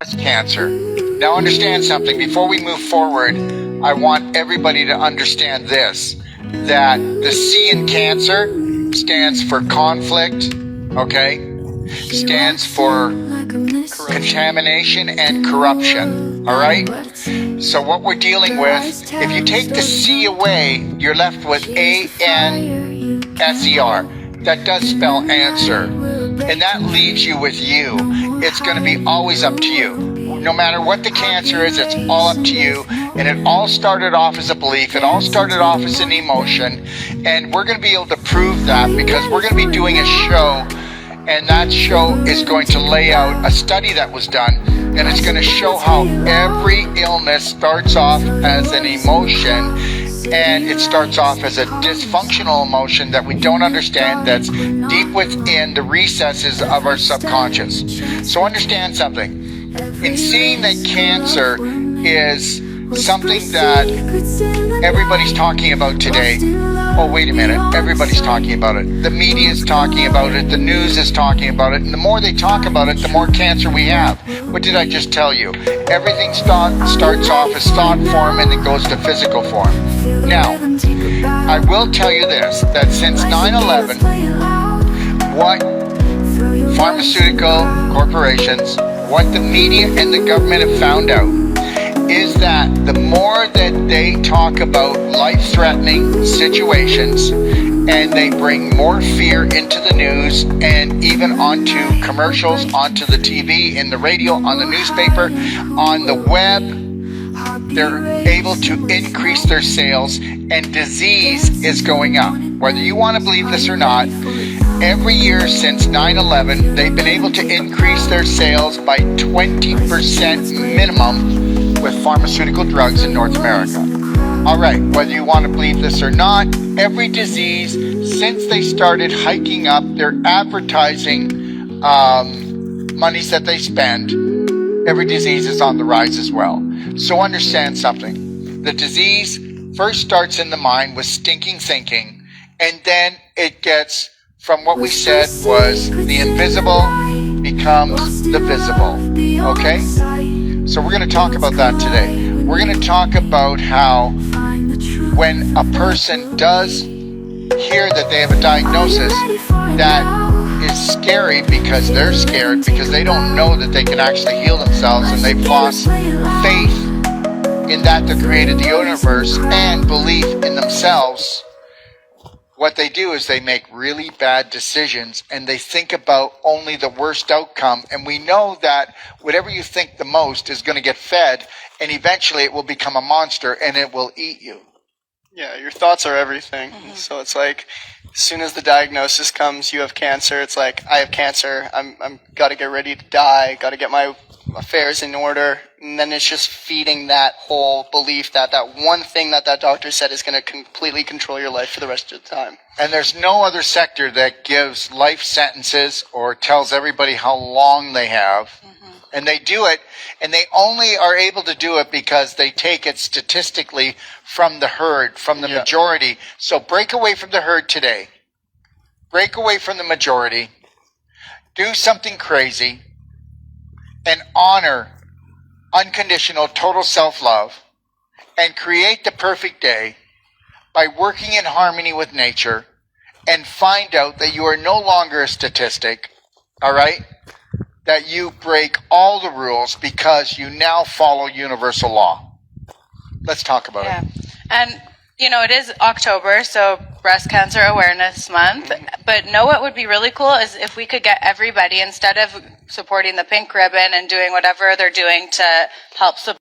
breast cancer. Now understand something. Before we move forward, I want everybody to understand this, that the C in cancer stands for conflict, okay? Stands for contamination and corruption, all right? So what we're dealing with, if you take the C away, you're left with A-N-S-E-R. That does spell answer. And that leaves you with you. It's going to be always up to you. No matter what the cancer is, it's all up to you. And it all started off as a belief. It all started off as an emotion. And we're going to be able to prove that because we're going to be doing a show. And that show is going to lay out a study that was done. And it's going to show how every illness starts off as an emotion. And it starts off as a dysfunctional emotion that we don't understand, that's deep within the recesses of our subconscious. So understand something. In seeing that cancer is something that everybody's talking about today. Oh, wait a minute. Everybody's talking about it. The media is talking about it. The news is talking about it. And the more they talk about it, the more cancer we have. What did I just tell you? Everything starts off as thought form and then goes to physical form. Now, I will tell you this, that since 9/11, what pharmaceutical corporations, what the media and the government have found out is that the more that they talk about life-threatening situations and they bring more fear into the news and even onto commercials, onto the TV, in the radio, on the newspaper, on the web, they're able to increase their sales and disease is going up. Whether you want to believe this or not, every year since 9/11, they've been able to increase their sales by 20% minimum with pharmaceutical drugs in North America. All right, whether you want to believe this or not, every disease, since they started hiking up their advertising monies that they spend, every disease is on the rise as well. So understand something. The disease first starts in the mind with stinking thinking, and then it gets, from what we said was the invisible becomes the visible, okay? So we're going to talk about that today. We're going to talk about how when a person does hear that they have a diagnosis that is scary because they're scared, because they don't know that they can actually heal themselves and they've lost faith in that they created the universe and belief in themselves. What they do is they make really bad decisions and they think about only the worst outcome. And we know that whatever you think the most is going to get fed, and eventually it will become a monster and it will eat you. Yeah, your thoughts are everything. Mm-hmm. So it's like, as soon as the diagnosis comes, you have cancer. It's like, I have cancer. I'm got to get ready to die. Got to get my affairs in order. And then it's just feeding that whole belief that that one thing that that doctor said is going to completely control your life for the rest of the time. And there's no other sector that gives life sentences or tells everybody how long they have. Mm-hmm. And they do it, and they only are able to do it because they take it statistically from the herd, from the majority. So break away from the herd today. Break away from the majority. Do something crazy and honor unconditional total self-love and create the perfect day by working in harmony with nature, and find out that you are no longer a statistic, all right? That you break all the rules because you now follow universal law. Let's talk about it. And, you know, it is October, so Breast Cancer Awareness Month. But know what would be really cool is if we could get everybody, instead of supporting the Pink Ribbon and doing whatever they're doing to help support